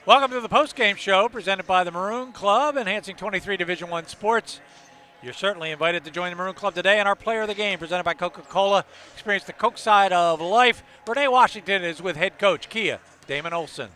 Welcome to the Postgame Show presented by the Maroon Club, enhancing 23 Division I sports. You're certainly invited to join the Maroon Club today, and our player of the game presented by Coca-Cola. Experience the Coke side of life. Renee Washington is with head coach Kia Damon Olson.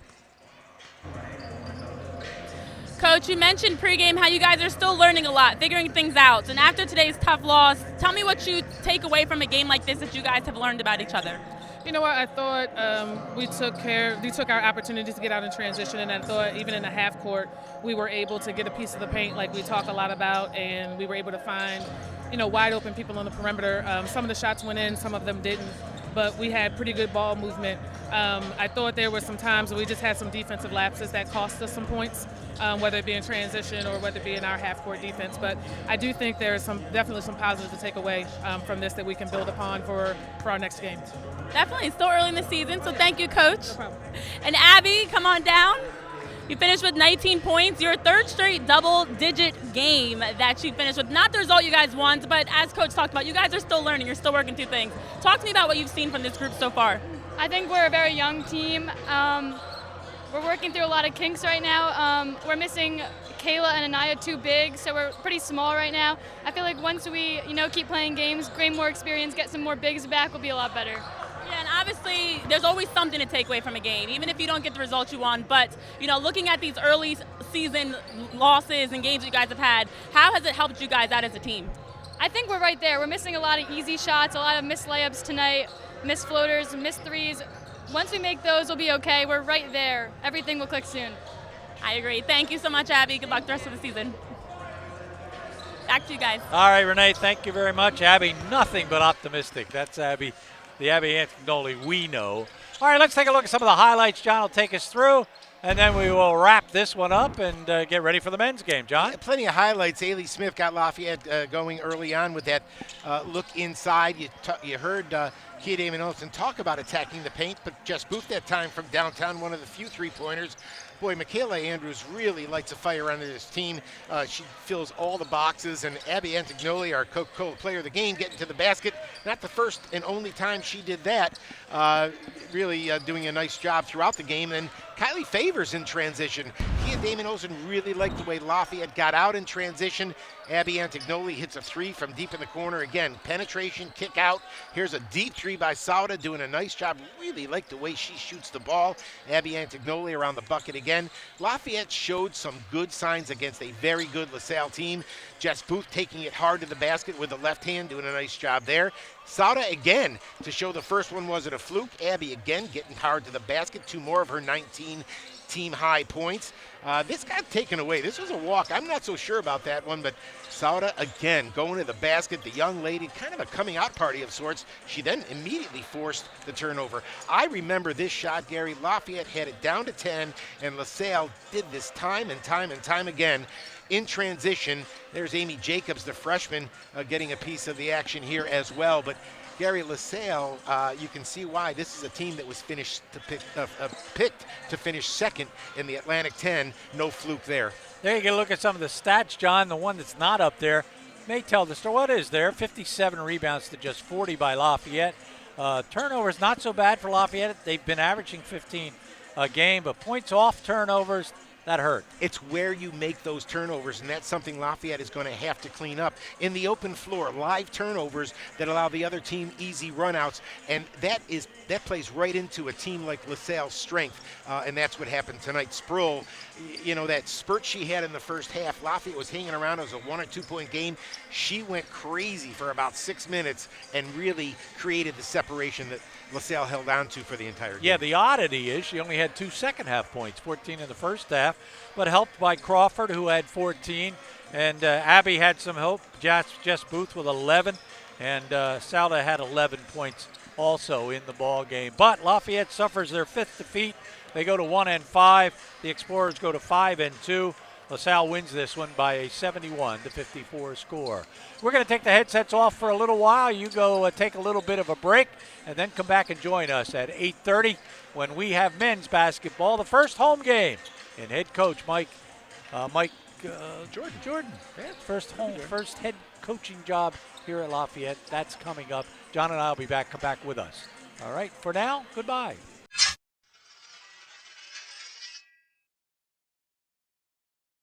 Coach, you mentioned pregame how you guys are still learning a lot, figuring things out. And after today's tough loss, tell me what you take away from a game like this that you guys have learned about each other. You know what? I thought we took our opportunities to get out in transition, and I thought even in the half court we were able to get a piece of the paint like we talk a lot about, and we were able to find, wide open people on the perimeter. Some of the shots went in, some of them didn't, but we had pretty good ball movement. I thought there were some times where we just had some defensive lapses that cost us some points, whether it be in transition or whether it be in our half-court defense. But I do think there is definitely some positives to take away from this that we can build upon for our next game. Definitely. It's still early in the season, so thank you, Coach. No problem. And Abby, come on down. You finished with 19 points. Your third straight double-digit game that you finished with. Not the result you guys want, but as Coach talked about, you guys are still learning. You're still working through things. Talk to me about what you've seen from this group so far. I think we're a very young team. We're working through a lot of kinks right now. We're missing Kayla and Anaya too big, so we're pretty small right now. I feel like once we, keep playing games, gain more experience, get some more bigs back, we'll be a lot better. Yeah, and obviously there's always something to take away from a game, even if you don't get the results you want. But, looking at these early season losses and games you guys have had, how has it helped you guys out as a team? I think we're right there. We're missing a lot of easy shots, a lot of missed layups tonight, missed floaters, missed threes. Once we make those, we'll be okay. We're right there. Everything will click soon. I agree. Thank you so much, Abby. Good luck the rest of the season. Back to you guys. All right, Renee, thank you very much. Abby, nothing but optimistic. That's Abby, the Abby Antignoli we know. All right, let's take a look at some of the highlights John will take us through, and then we will wrap this one up and get ready for the men's game. John? Plenty of highlights. Ailey Smith got Lafayette going early on with that look inside. You heard Kia Damon Olson talk about attacking the paint, but Jess Booth that time from downtown, one of the few three-pointers. Boy, Michaela Andrews really lights a fire under this team. She fills all the boxes, and Abby Antignoli, our Coca-Cola player of the game, getting to the basket. Not the first and only time she did that. Really doing a nice job throughout the game. And Kylie Favors in transition. Kia Damon Olson really liked the way Lafayette got out in transition. Abby Antignoli hits a three from deep in the corner. Again, penetration, kick out. Here's a deep three by Sauda, doing a nice job. Really like the way she shoots the ball. Abby Antignoli around the bucket again. Lafayette showed some good signs against a very good LaSalle team. Jess Booth taking it hard to the basket with the left hand, doing a nice job there. Sauda again to show the first one wasn't a fluke. Abby again getting hard to the basket. Two more of her 19 team high points. This got taken away. This was a walk. I'm not so sure about that one, but Sauda again going to the basket. The young lady, kind of a coming out party of sorts. She then immediately forced the turnover. I remember this shot, Gary. Lafayette had it down to 10, and LaSalle did this time and time and time again. In transition, there's Amy Jacobs, the freshman, getting a piece of the action here as well. But Gary, LaSalle, you can see why this is a team that was picked to finish second in the Atlantic 10. No fluke there. There you can look at some of the stats, John. The one that's not up there may tell the story. What is there? 57 rebounds to just 40 by Lafayette. Turnovers not so bad for Lafayette. They've been averaging 15 a game, but points off turnovers, that hurt. It's where you make those turnovers, and that's something Lafayette is going to have to clean up. In the open floor, live turnovers that allow the other team easy runouts, and that plays right into a team like LaSalle's strength, and that's what happened tonight. Sproul, that spurt she had in the first half, Lafayette was hanging around. It was a 1 or 2 point game. She went crazy for about 6 minutes and really created the separation that LaSalle held on to for the entire game. Yeah, the oddity is she only had 2 second-half points, 14 in the first half, but helped by Crawford, who had 14, and Abby had some help. Jess Booth with 11, and Sauda had 11 points also in the ball game. But Lafayette suffers their 5th defeat. They go to 1-5. The Explorers go to 5-2. LaSalle wins this one by a 71-54 score. We're going to take the headsets off for a little while. You go take a little bit of a break and then come back and join us at 8:30 when we have men's basketball, the first home game. And head coach Mike Jordan. Yeah, first head coaching job here at Lafayette. That's coming up. John and I will be back. Come back with us. All right, for now, goodbye.